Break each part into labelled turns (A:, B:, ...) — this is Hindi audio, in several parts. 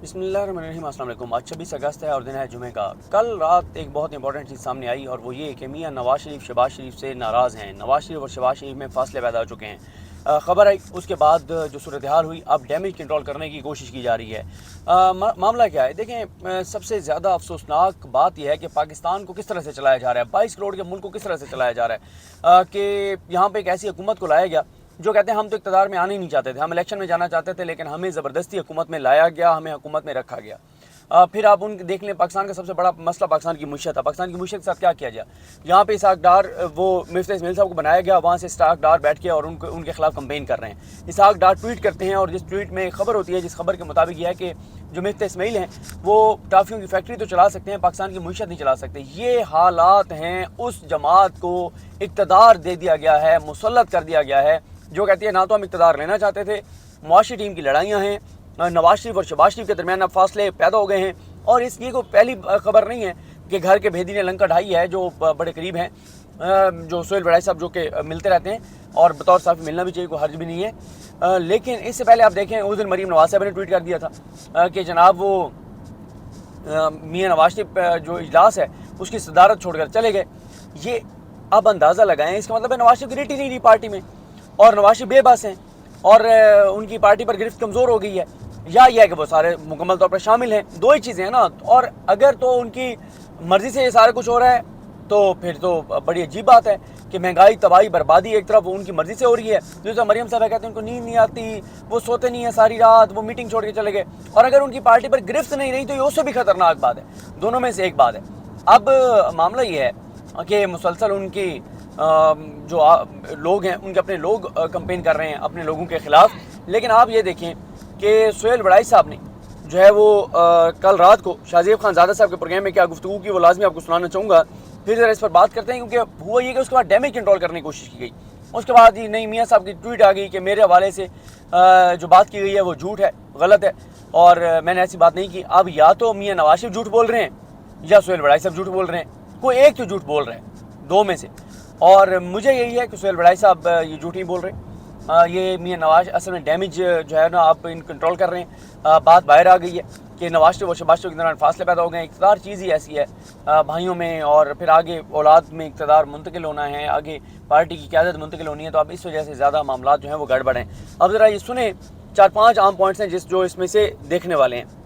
A: बिस्मिल्लाहिर्रहमानिर्रहीम, अस्सलाम वालेकुम। आज 26 अगस्त है और दिन है जुमे का। कल रात एक बहुत इंपॉर्टेंट चीज़ सामने आई और वो ये कि मियाँ नवाज शरीफ से नाराज़ हैं। नवाज शरीफ और शहबाज शरीफ में फासले पैदा हो चुके हैं। ख़बर आई उसके बाद जो सूरत हाल हुई, अब डैमेज कंट्रोल करने की कोशिश की जा रही है। मामला क्या है देखें, सबसे ज़्यादा अफसोसनाक बात यह है कि पाकिस्तान को किस तरह से चलाया जा रहा है, 22 करोड़ के मुल्क को किस तरह से चलाया जा रहा है कि यहाँ पर एक ऐसी हुकूमत को लाया गया जो कहते हैं हम तो इक़्तिदार में आने ही नहीं चाहते थे, हम इलेक्शन में जाना चाहते थे, लेकिन हमें ज़बरदस्ती हुकूमत में लाया गया, हमें हुकूमत में रखा गया। फिर आप उन देख लें, पाकिस्तान का सबसे बड़ा मसला पाकिस्तान की मुशियत है। पाकिस्तान की मुशियत के साथ क्या किया गया, यहाँ पे इसहाक डार, वो मिफ्ता इस्माइल साहब को बनाया गया, वहाँ से इसहाक डार बैठ के और उनके खिलाफ कंपेन कर रहे हैं। इसहाक डार ट्वीट करते हैं और जिस ट्वीट में खबर होती है, जिस खबर के मुताबिक यह है कि जो मिफ्ता इस्माइल हैं वो टाफियों की फैक्ट्री तो चला सकते हैं, पाकिस्तान की मुशियत नहीं चला सकते। ये हालात हैं, उस जमात को इक़्तिदार दे दिया गया है, मुसल्लत कर दिया गया है, जो कहती है ना तो हम इक़्तिदार लेना चाहते थे, मुआशी टीम की लड़ाइयाँ हैं, नवाज शरीफ और शहबाज शरीफ के दरमियान अब फासले पैदा हो गए हैं। और इसकी को पहली खबर नहीं है कि घर के भेदी ने लंका ढाई है, जो बड़े करीब हैं, जो सोहेल बड़ाई साहब जो कि मिलते रहते हैं और बतौर साफ़ी मिलना भी चाहिए, कोई हर्ज भी नहीं है। लेकिन इससे पहले आप देखें, उस दिन मरीम नवाज साहब ने ट्वीट कर दिया था कि जनाब वो मियाँ नवाज शरीफ जो इजलास है उसकी सदारत छोड़कर चले गए। ये अब अंदाज़ा लगाएं, इसका मतलब है नवाज शरीफ की रेटी नहीं रही पार्टी में और नवाज शरीफ बेबस हैं और उनकी पार्टी पर गिरफ्त कमज़ोर हो गई है, या यह है कि वो सारे मुकम्मल तौर पर शामिल हैं। दो ही चीज़ें हैं ना। और अगर तो उनकी मर्ज़ी से ये सारा कुछ हो रहा है तो फिर तो बड़ी अजीब बात है कि महंगाई, तबाही, बर्बादी एक तरफ उनकी मर्ज़ी से हो रही है, दूसरा मरियम साहब कहते हैं उनको नींद नहीं आती, वो सोते नहीं है सारी रात, वो मीटिंग छोड़ के चले गए। और अगर उनकी पार्टी पर गिरफ्त नहीं रही तो ये उससे भी खतरनाक बात है। दोनों में से एक बात है। अब मामला ये है कि मुसलसल उनकी जो लोग हैं, उनके अपने लोग कंपेन कर रहे हैं अपने लोगों के ख़िलाफ़। लेकिन आप ये देखें कि सोहेल बड़ाई साहब ने जो है वो कल रात को शाहज़ेब खानज़ादा साहब के प्रोग्राम में क्या गुफ्तगू की, वो लाजमी आपको सुनाना चाहूँगा। फिर ज़रा इस पर बात करते हैं, क्योंकि हुआ ये कि उसके बाद डैमेज कंट्रोल करने की कोशिश की गई। उसके बाद ही नई मियाँ साहब की ट्वीट आ गई कि मेरे हवाले से जो बात की गई है वो झूठ है, गलत है और मैंने ऐसी बात नहीं की। अब या तो मियाँ नवाज शरीफ झूठ बोल रहे हैं या सोहेल बड़ाई साहब झूठ बोल रहे हैं, कोई एक तो झूठ बोल रहे हैं, दो में से। और मुझे यही है कि सोहेल बड़ाई साहब ये झूठ नहीं बोल रहे, ये मियाँ नवाज असल में डैमेज जो है ना आप इन कंट्रोल कर रहे हैं। बात बाहर आ गई है कि नवाज शरीफ और शहबाज शरीफ के दौरान फासले पैदा हो गए। इक़्तिदार चीज़ ही ऐसी है भाइयों में, और फिर आगे औलाद में इक़्तिदार मुंतकिल होना है, आगे पार्टी की क़यादत मुंतकिल होनी है, तो अब इस वजह से ज़्यादा मामला जो हैं वो गड़बड़ हैं। अब ज़रा ये सुने, 4-5 आम पॉइंट्स हैं जो इसमें से देखने वाले हैं।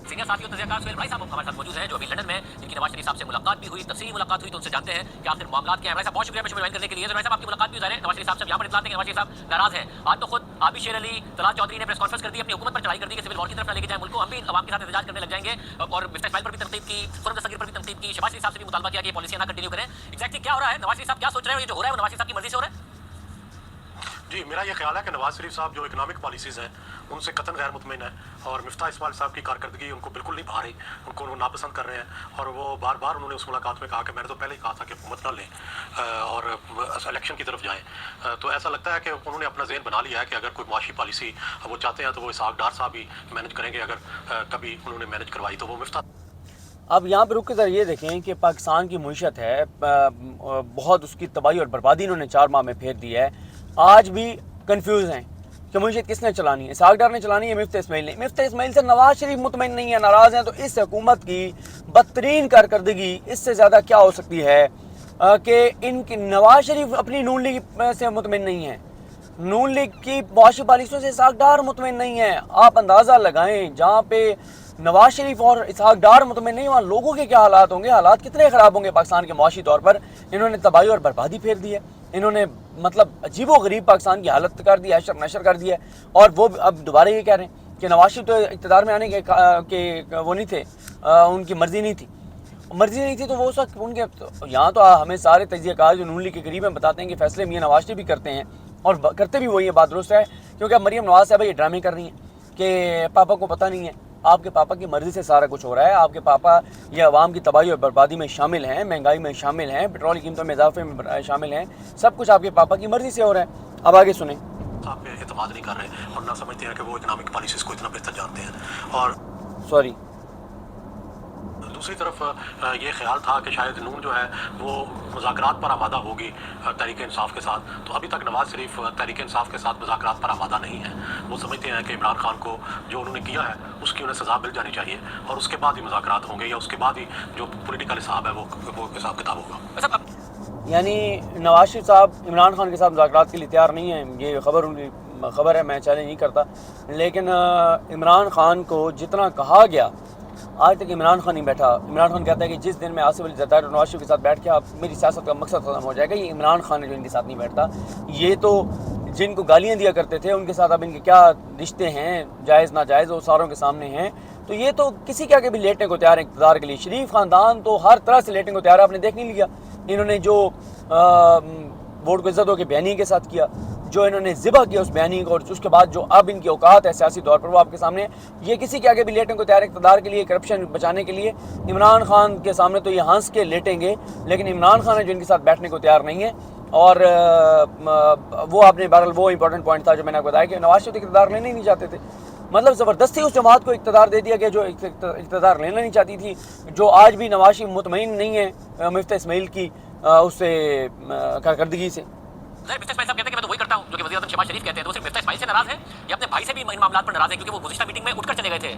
B: सीनियर साथियों तज़किया सोहेल बड़ाई साहब हमारे साथ मौजूद हैं, जो अभी लंदन में जिनकी नवाज शरीफ साहब से मुलाकात भी हुई, तफसीली मुलाकात हुई, तो उनसे जानते हैं कि आखिर मामला क्या है। बड़ाई साहब बहुत शुक्रिया मुझे ज्वाइन करने के लिए। बड़ाई साहब आपकी मुलाकात भी ज़ाहिर है नवाज शरीफ साहब से यहाँ पर इत्तला देंगे, नवाज शरीफ साहब नाराज हैं। आज तो खुद आबिद शेर अली, तलाल चौधरी ने प्रेस कॉन्फ्रेंस कर दी, अपनी हुकूमत पर चढ़ाई कर दी कि सिविल वॉर की तरफ लेके जाए मुल्क को, हम भी अवाम के साथ एहतजाज करने लग जाएंगे। और मिफ्ता इस्माइल पर भी तनकीद की, खुर्रम दस्तगीर पर भी तनकीद की, शहबाज शरीफ साहब से भी मुतालबा किया कि पॉलिसी ना कंटिन्यू करें। एक्जैक्टली क्या हो रहा है, नवाज शरीफ साहब क्या सोच रहे हैं, ये जो हो रहा है वो नवाज शरीफ साहब की मर्जी से हो रहा है?
C: जी, मेरा ये ख्याल है कि नवाज शरीफ साहब जो इकनॉमिक पॉलिसीज़ हैं उनसे कतन गैर मुतमिन है और मिफ्ता इस्माइल साहब की कारकर्दगी उनको बिल्कुल नहीं भा रही, उनको वो नापसंद कर रहे हैं। और वो बार बार उन्होंने उस मुलाकात में कहा कि मैंने तो पहले ही कहा था कि हुकूमत ना लें और इलेक्शन की तरफ जाएँ। तो ऐसा लगता है कि उन्होंने अपना ज़हन बना लिया है कि अगर कोई मुआशी पॉलिसी वो चाहते हैं तो वो इसहाक डार साहब ही मैनेज करेंगे, अगर कभी उन्होंने मैनेज करवाई तो वो मिफ्ता।
A: अब यहाँ पर रुक के ज़रा ये देखें कि पाकिस्तान की मुईशत है, बहुत उसकी तबाही और बर्बादी इन्होंने 4 माह में फेर दी है। आज भी कंफ्यूज हैं कि मुईशत किसने चलानी है, इसहाक डार ने चलानी है, मिफ्ता इस्माइल ने। मिफ्ता इस्माइल से नवाज शरीफ मुतमईन नहीं है, नाराज़ हैं। तो इस हुकूमत की बदतरीन कारकर्दगी इससे ज़्यादा क्या हो सकती है कि इनकी नवाज शरीफ अपनी नून लीग से मुतमईन नहीं है, नून लीग की मुआशी पॉलिसियों से इसहाक डार मुतमईन नहीं है। आप अंदाज़ा लगाएं, जहाँ पे नवाज शरीफ और इसहाक डार मुतमईन नहीं, वहाँ लोगों के क्या हालात होंगे, हालात कितने ख़राब होंगे पाकिस्तान के मुआशी तौर पर। इन्होंने तबाही और बर्बादी फेर दी है, इन्होंने मतलब अजीबो गरीब पाकिस्तान की हालत कर दी है, अशर नशर कर दिया है। और वो अब दोबारा ये कह रहे हैं कि नवाज शरीफ तो इक़्तिदार में आने के वो नहीं थे, उनकी मर्ज़ी नहीं थी। मर्जी नहीं थी तो वो सब उनके यहाँ तो हमें सारे तजियाकार जो नून लीग के करीब हैं बताते हैं कि फैसले मियाँ नवाज शरीफ भी करते हैं और करते भी वही है। बात दुरुस्त है, क्योंकि अब मरीम नवाज साहब ये ड्रामे कर रही हैं कि पापा को पता नहीं है। आपके पापा की मर्ज़ी से सारा कुछ हो रहा है। आपके पापा ये अवाम की तबाही और बर्बादी में शामिल हैं, महंगाई में शामिल हैं, पेट्रोल की कीमतों में इजाफे में शामिल हैं। सब कुछ आपके पापा की मर्ज़ी से हो रहा है। अब आगे सुने।
C: आप पे एतमाद नहीं कर रहे और ना समझते हैं कि वो इकनॉमिक पॉलिसीज़ को इतना बेहतर जानते हैं। और
A: सॉरी,
C: दूसरी तरफ ये ख्याल था कि शायद नून जो है वो मुज़ाकरात पर आमादा होगी तहरीक इंसाफ के साथ, तो अभी तक नवाज़ शरीफ तहरीक इंसाफ के साथ मुज़ाकरात पर आमादा नहीं है। वो समझते हैं कि इमरान खान को जो उन्होंने किया है उसकी उन्हें सज़ा मिल जानी चाहिए और उसके बाद ही मुज़ाकरात होंगे या उसके बाद ही जो पॉलिटिकल हिसाब है वो हिसाब किताब होगा।
A: यानी नवाज शरीफ साहब इमरान खान के साथ मुज़ाकरात के लिए तैयार नहीं हैं, ये खबर है, मैं चैलेंज नहीं करता। लेकिन इमरान खान को जितना कहा गया आज तक इमरान खान नहीं बैठा। इमरान खान कहता है कि जिस दिन मैं आसिफ अली जरदारी और नवाज शरीफ के साथ बैठ के मेरी सियासत का मकसद ख़त्म हो जाएगा। ये इमरान खान है जो इनके साथ नहीं बैठता। ये तो जिनको गालियाँ दिया करते थे उनके साथ अब इनके क्या रिश्ते हैं, जायज़ नाजायज़, वो सारों के सामने हैं। तो ये तो किसी के आगे भी लेटने को तैयार है इक़्तिदार के लिए। शरीफ ख़ानदान तो हर तरह से लेटने को तैयार है। आपने देख नहीं लिया इन्होंने जो वोट को इज़्ज़त के बयानी के साथ किया, जो इन्होंने ज़िबा किया उस बयानी को, और उसके बाद जो अब इनकी औकात है सियासी तौर पर वो आपके सामने है। ये किसी के आगे भी लेटने को तैयार है इक़्तिदार के लिए, करप्शन बचाने के लिए। इमरान खान के सामने तो ये हंस के लेटेंगे, लेकिन इमरान खान है जो इनके साथ बैठने को तैयार नहीं है। और वो आपने बहरहाल वो इंपॉर्टेंट पॉइंट था जो मैंने आपको बताया कि नवाज शरीफ इक़्तिदार लेने ही नहीं चाहते थे। मतलब ज़बरदस्ती उस जमात को इक़्तिदार दे दिया गया जो इक़्तिदार लेना नहीं चाहती थी, जो आज भी नवाज शरीफ मुतमईन नहीं है मिफ्ता इस्माइल की उससे कारकर्दगी से।
B: मिफ्ता इस्माइल साहब कहते हैं कि मैं तो वही करता हूं जो कि वज़ीर आज़म शहबाज शरीफ कहते हैं। तो सिर्फ मिफ्ता इस्माइल से नाराज है या अपने भाई से भी इन मामलों पर नाराज है, क्योंकि वो गुज़िश्ता मीटिंग में उठकर चले गए थे।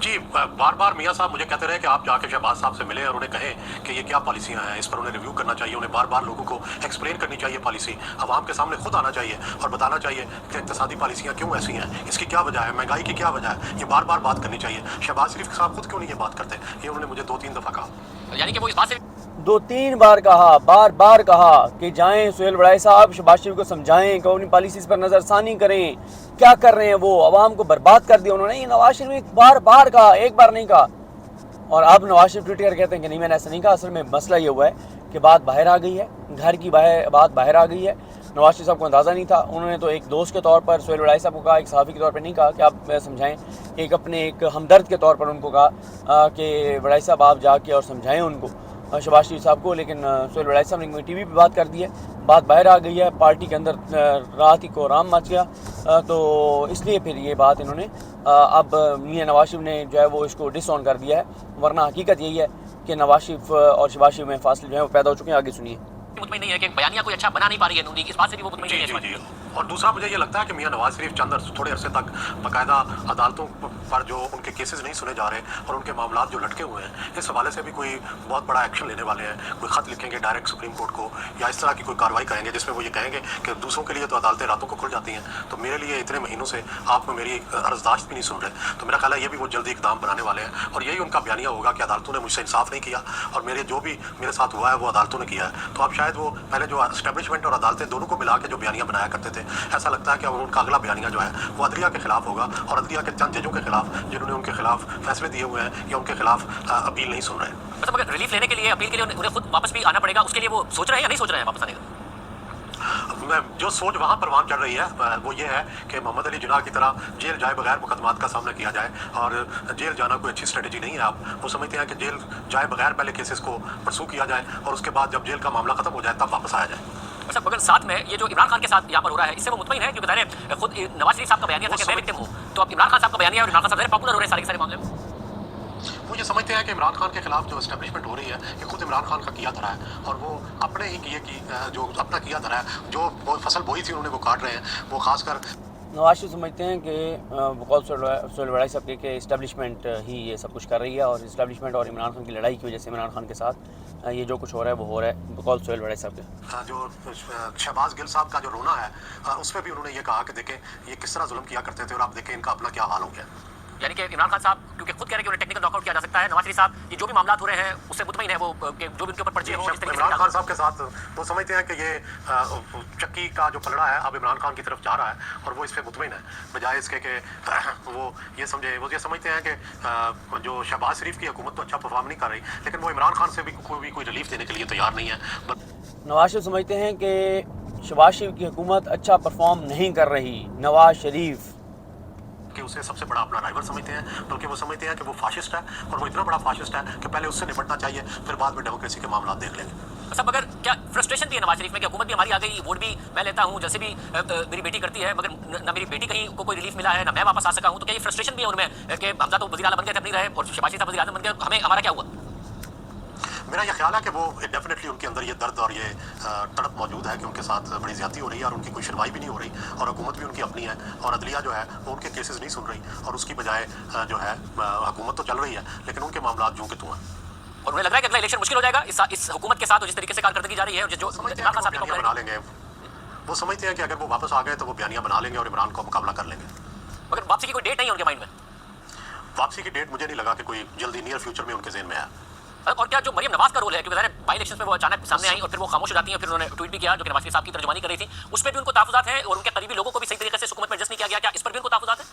C: जी, बार बार मियाँ साहब मुझे कहते रहे कि आप जाके शहबाज साहब से मिले और उन्हें कहें कि ये क्या पॉलिसियाँ हैं, इस पर उन्हें रिव्यू करना चाहिए। उन्हें बार बार लोगों को एक्सप्लेन करनी चाहिए पॉलिसी, आवाम के सामने खुद आना चाहिए और बताना चाहिए कि इक़्तिसादी पॉलिसियाँ क्यों ऐसी हैं, इसकी क्या वजह है, महंगाई की क्या वजह है। ये बार बार बात करनी चाहिए। शहबाज शरीफ साहब खुद क्यों नहीं ये बात करते? ये उन्होंने मुझे 2-3 दफ़ा कहा।
B: यानी कि वो इस बात से
A: 2-3 बार कहा, बार बार कहा कि जाएं सुहेल बड़ाई साहब शहबाज शरीफ को समझाएं कि अपनी पॉलिसीज़ पर नज़रसानी करें, क्या कर रहे हैं वो, आवाम को बर्बाद कर दिया उन्होंने। ये नवाज शरीफ ने बार बार कहा, एक बार नहीं कहा। और अब नवाज शरीफ ट्विट कर कहते हैं कि नहीं मैंने ऐसा नहीं कहा। असल में मसला ये हुआ है कि बात बाहर आ गई है, घर की बात बाहर आ गई है। नवाज शरीफ साहब को अंदाज़ा नहीं था। उन्होंने तो एक दोस्त के तौर पर सुहेल बड़ाई साहब को कहा, एक सहाफ़ी के तौर पर नहीं कहा कि आप समझाएं। एक अपने एक हमदर्द के तौर पर उनको कहा कि बड़ाई साहब आप जाके और समझाएं उनको, शहबाज शरीफ साहब को। लेकिन सुहेल बड़ाई साहब ने टीवी पे बात कर दी है, बात बाहर आ गई है, पार्टी के अंदर रात ही को राम मच गया। तो इसलिए फिर ये बात इन्होंने अब मियां नवाज शरीफ ने जो है वो इसको डिसऑन कर दिया है। वरना हकीकत यही है कि नवाज शरीफ और शहबाज शरीफ में फासले जो है वो पैदा हो चुके हैं। आगे सुनिए।
B: मुतमईन नहीं है कि बयानिया कोई अच्छा बना नहीं पा रही है नून लीग, इस बात से भी वो मुतमईन नहीं है।
C: और दूसरा मुझे ये लगता है कि मियां नवाज शरीफ थोड़े अरसे तक बाकायदा अदालतों पर जो उनके केसेस नहीं सुने जा रहे और उनके मामला जो लटके हुए हैं, इस हवाले से भी कोई बहुत बड़ा एक्शन लेने वाले हैं। कोई ख़त लिखेंगे डायरेक्ट सुप्रीम कोर्ट को या इस तरह की कोई कार्रवाई करेंगे जिसमें वो ये कहेंगे कि दूसरों के लिए तो अदालतें रातों को खुल जाती हैं, तो मेरे लिए इतने महीनों से आप मेरी अर्जदाश्त भी नहीं सुन रहे। तो मेरा ख्याल है ये भी वो जल्दी इकदाम बनाने वाले हैं और यही उनका बयानिया होगा कि अदालतों ने मुझसे इंसाफ नहीं किया और मेरे जो भी मेरे साथ हुआ है वो अदालतों ने किया है। तो अब शायद वो पहले जो एस्टेब्लिशमेंट और अदालतें दोनों को मिला के जो बयानिया बनाया करते थे, ऐसा लगता है कि उनका अगला बयानिया जो है वो अदलिया के खिलाफ होगा और अदलिया के चंद जजों के खिलाफ जिन्होंने उनके खिलाफ फैसले दिए हुए हैं या उनके खिलाफ अपील नहीं सुन रहे।
B: मतलब अगर रिलीफ लेने के लिए, अपील के लिए उन्हें खुद वापस भी आना पड़ेगा, उसके लिए वो सोच रहे हैं या नहीं सोच रहे हैं वापस आने का?
C: मैं जो सोच वहाँ परवान चढ़ रही है वो ये है कि मोहम्मद अली जिन्ना की तरह जेल जाए बगैर मुकदमात का सामना किया जाए। और जेल जाना कोई अच्छी स्ट्रेटजी नहीं है। आप वो समझते हैं कि जेल जाए बगैर पहले केसेस को परसू किया जाए और उसके बाद जब जेल का मामला खत्म हो जाए तब वापस आया जाए।
B: अच्छा, मगर साथ में ये जो इमरान खान के साथ यहाँ पर हो रहा है, इससे वो मुतमईन है क्योंकि ज़ाहिर है खुद नवाज शरीफ साहब का बयानिया था कि मैं विक्टिम हूँ, तो अब इमरान खान साहब का बयानिया और इमरान खान साहब ज़ाहिर पॉपुलर हो रहे हैं सारे मामले में।
C: वो ये समझते हैं कि इमरान खान के खिलाफ जो एस्टेब्लिशमेंट हो रही है ये खुद इमरान खान का किया धरा है और वो अपने ही किए की जो अपना किया धरा है, जो वो फसल बोई थी उन्होंने वो काट रहे हैं। वो खासकर
A: नवाज शरीफ समझते हैं कि वक़ौल सुहेल बड़ाई साहब के इस्टेब्लिशमेंट ही ये सब कुछ कर रही है और इस्टेब्लिशमेंट और इमरान खान की लड़ाई की वजह से इमरान खान के साथ ये जो कुछ हो रहा है वो हो रहा है। वक़ौल सुहेल बड़ाई साहब के
C: जो शहबाज गिल साहब का जो रोना है उस पर भी उन्होंने ये कहा कि देखें ये किस तरह जुल्म किया करते थे और आप देखें इनका अपना क्या हाल हो गया।
B: यानी कि इमरान खान साहब क्योंकि खुद कह रहे हैं कि उन्हें टेक्निकल नॉकआउट किया जा सकता है, नवाज शरीफ साहब ये जो भी मामला हो रहे हैं उससे मुतमईन है वो कि जो भी उनके ऊपर पर्चे हो।
C: इमरान खान साहब के साथ वो समझते हैं कि ये चक्की का जो पलड़ा है अब इमरान खान की तरफ जा रहा है और वो इस पर मुतमईन है, बजाय इसके कि वो ये समझते हैं कि जो शहबाज शरीफ की हुकूमत तो अच्छा परफॉर्म नहीं कर रही, लेकिन वो इमरान खान से भी कोई रिलीफ देने के लिए तैयार नहीं है।
A: नवाज शरीफ समझते हैं कि शहबाज शरीफ की हुकूमत अच्छा परफॉर्म नहीं कर रही। नवाज शरीफ
C: बल्कि उसे सबसे बड़ा अपना राइवल समझते हैं, बल्कि वो समझते हैं कि वो फाशिस्ट है और वो इतना बड़ा फाशिस्ट है कि पहले उससे निपटना चाहिए, फिर बाद में डेमोक्रेसी के मामला देख लेंगे।
B: सब मगर क्या फ्रस्ट्रेशन भी है नवाज शरीफ में कि हुकूमत भी हमारी आ गई, वोट भी मैं लेता हूँ जैसे भी मेरी बेटी करती है, मगर ना मेरी बेटी कहीं को कोई रिलीफ मिला है, ना मैं वापस आ सका हूँ। तो क्या ये फ्रस्ट्रेशन भी है उनमें कि हमजा तो वज़ीर आला बन गए थे, अब नहीं रहे, और शहबाज शरीफ साहब वज़ीर आज़म बन गए, हमें हमारा क्या हुआ?
C: मेरा ये ख्याल है कि वो डेफिनेटली उनके अंदर ये दर्द और ये तड़प मौजूद है कि उनके साथ बड़ी ज़्यादती हो रही है और उनकी कोई सुनवाई भी नहीं हो रही, और हुकूमत भी उनकी अपनी है और अदलिया जो है वो उनके केसेस नहीं सुन रही, और उसकी बजाय जो है हुकूमत तो चल रही है लेकिन उनके मामला यूं के तू हैं।
B: और उन्हें लग रहा है कि अगला इलेक्शन मुश्किल हो जाएगा इस हुकूमत के साथ, जिस तरीके से कारकर्दगी जा रही है, जो
C: समझते हैं कि वो बयानिया बना लेंगे, वो समझते हैं कि अगर वो वापस आ गए तो वो बयानिया बना लेंगे और इमरान को मुकाबला कर लेंगे।
B: मगर वापसी की कोई डेट नहीं है उनके माइंड में?
C: वापसी की डेट मुझे नहीं लगा कि कोई जल्दी नियर फ्यूचर में उनके जेहन में है।
B: और क्या जो मरियम नवाज का रोल है, क्योंकि बाई इलेक्शन में वो अचानक सामने आई और फिर वो खामोश हो जाती हैं, फिर उन्होंने ट्वीट भी किया जो कि नवाज शरीफ साहब की तर्जुमानी कर रही थी, उस पर भी उनको तहफ़्फ़ुज़ात हैं और उनके करीबी लोगों को भी सही तरीके से हुकूमत में एडजस्ट नहीं किया गया, क्या इस पर भी उनको तहफ़्फ़ुज़ात है?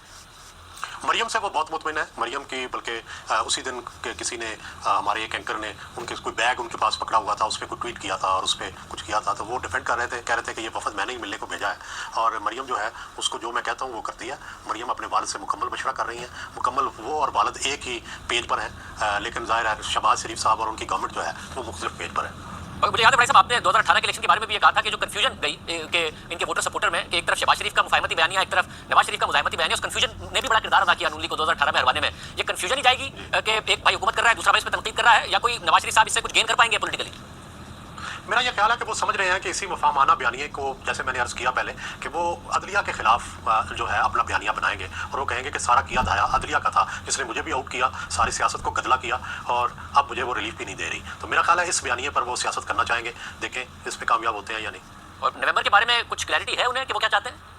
C: मरियम से वो बहुत मुतमिन है। मरियम की बल्कि उसी दिन के किसी ने हमारे एक एंकर ने उनके कोई बैग उनके पास पकड़ा हुआ था, उस पर कोई ट्वीट किया था और उस पर कुछ किया था, तो वो डिफेंड कर रहे थे, कह रहे थे कि ये वफद मैंने ही मिलने को भेजा है, और मरियम जो है उसको जो मैं कहता हूँ वो करती है। मरियम अपने वालिद से मुकम्मल मशवरा कर रही हैं, मुकम्मल वो और वालिद एक ही पेज पर हैं, लेकिन ज़ाहिर है शहबाज शरीफ साहब और उनकी गवर्नमेंट जो है वो मुख्तलिफ पेज पर है।
B: मुझे याद है भाई साहब, आपने 2018 के इलेक्शन के बारे में भी ये कहा था कि जो कंफ्यूजन गई कि इनके वोटर सपोर्टर में कि एक तरफ शहबाज शरीफ का मुफाहमती बयानिया, एक तरफ नवाज शरीफ का मुजाहमती बयानिया, उस कंफ्यूजन ने भी बड़ा किरदार अदा किया नून लीग को 2018 में हरवाने में। ये कंफ्यूजन ही जाएगी कि एक भाई हुकूमत कर रहा है, दूसरा भाई इस पर तनकीद कर रहा है, या कोई नवाज शरीफ साहब इससे कुछ गेन कर पाएंगे पॉलिटिकली?
C: मेरा ये ख्याल है कि वो समझ रहे हैं कि इसी मुफाहमाना बयानिए को, जैसे मैंने अर्ज़ किया पहले, कि वो अदलिया के खिलाफ जो है अपना बयानिया बनाएंगे और वो कहेंगे कि सारा किया धाया अदलिया का था, जिसने मुझे भी आउट किया, सारी सियासत को गदला किया और अब मुझे वो रिलीफ भी नहीं दे रही। तो मेरा ख्याल है इस बयानिए पर वो सियासत करना चाहेंगे, देखें इस पर कामयाब होते हैं या नहीं।
B: और नवंबर के बारे में कुछ क्लैरिटी है उन्हें कि वो क्या चाहते हैं?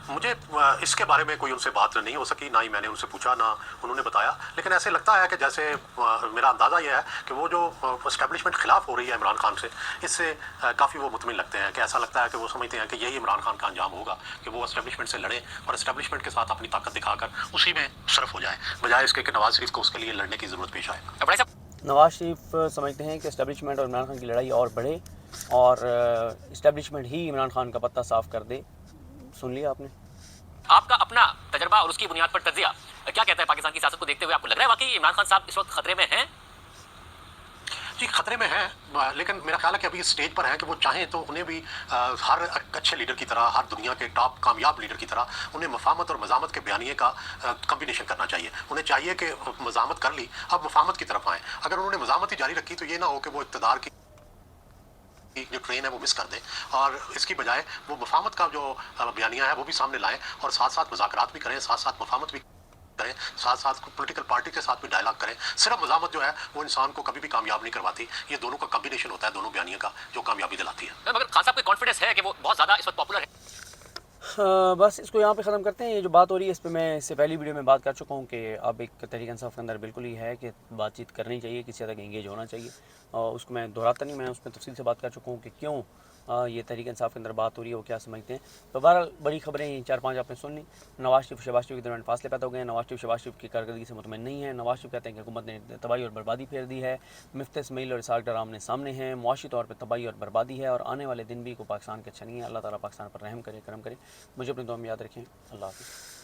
C: मुझे इसके बारे में कोई उनसे बात नहीं हो सकी, ना ही मैंने उनसे पूछा, ना उन्होंने बताया, लेकिन ऐसे लगता है कि जैसे मेरा अंदाज़ा ये है कि वो जो एस्टेब्लिशमेंट खिलाफ हो रही है इमरान खान से, इससे काफ़ी वो मुतमिन लगते हैं, कि ऐसा लगता है कि वो समझते हैं कि यही इमरान खान का अंजाम होगा कि वो एस्टेब्लिशमेंट से लड़े और एस्टेब्लिशमेंट के साथ अपनी ताकत दिखाकर उसी में सरफ हो जाए, बजाय इसके कि नवाज शरीफ को उसके लिए लड़ने की ज़रूरत पेश आए।
A: नवाज शरीफ समझते हैं कि इस्टेब्लिशमेंट और इमरान खान की लड़ाई और बढ़े और इस्टेब्लिशमेंट ही इमरान खान का पत्ता साफ कर दे। सुन लिया आपने?
B: आपका अपना तजर्बा और उसकी बुनियाद पर तज्जिया क्या कहता है पाकिस्तान की सियासत को देखते हुए? आपको लग रहा है वाकई इमरान खान साहब इस वक्त खतरे में हैं?
C: जी खतरे में है, लेकिन मेरा ख्याल है कि अभी इस स्टेज पर है कि वो चाहें तो उन्हें भी हर अच्छे लीडर की तरह, हर दुनिया के टॉप कामयाब लीडर की तरह उन्हें मफाहमत और मज़ामत के बयानिए का कम्बिनेशन करना चाहिए। उन्हें चाहिए कि मज़ामत कर ली, अब मफाहमत की तरफ आएँ। अगर उन्होंने मज़ामत ही जारी रखी तो ये ना हो कि वो इक़्तिदार की जो ट्रेन है वो मिस कर दें, और इसकी बजाय वो मफाहमत का जो बयानिया है वो भी सामने लाएं और साथ साथ मुज़ाकरात भी करें, साथ साथ मफाहमत भी करें, साथ साथ पॉलिटिकल पार्टी के साथ भी डायलॉग करें। सिर्फ मज़ामत जो है वो इंसान को कभी भी कामयाब नहीं करवाती, ये दोनों का कम्बिनेशन होता है, दोनों बयानियों का, जो कामयाबी दिलाती है।
B: मगर खान साहब को कॉन्फिडेंस है कि वो बहुत ज़्यादा इस वक्त पॉपुलर है?
A: बस इसको यहाँ पे ख़त्म करते हैं। ये जो बात हो रही है इस पर मैं इससे पहली वीडियो में बात कर चुका हूँ कि अब एक तहरीक इंसाफ के अंदर बिल्कुल ही है कि बातचीत करनी चाहिए, किसी हद तक एंगेज होना चाहिए, और उसको मैं दोहराता नहीं, मैं उसमें तफसील से बात कर चुका हूँ कि क्यों ये तहरीक इंसाफ के अंदर बात हो रही है, वो क्या समझते हैं। तो बहरहाल बड़ी खबरें 4-5 आपने सुन ली। नवाज शरीफ शहबाज शरीफ के दरमियान फासले पैदा हो गए हैं। नवाज शरीफ शहबाज शरीफ की कारकर्दगी से मुतमईन नहीं है। नवाज शरीफ कहते हैं कि हुकूमत ने तबाही और बर्बादी फेर दी है। मुफ्ती इस्माइल और इसाक डर आमने सामने हैं। मुआशी तौर पर तबाही और बर्बादी है और आने वाले दिन भी को पाकिस्तान के अच्छा नहीं है। अल्लाह ताला पाकिस्तान पर रहम करे, करम करे। मुझे अपनी दुआ में याद रखें। अल्लाह हाफ़िज़।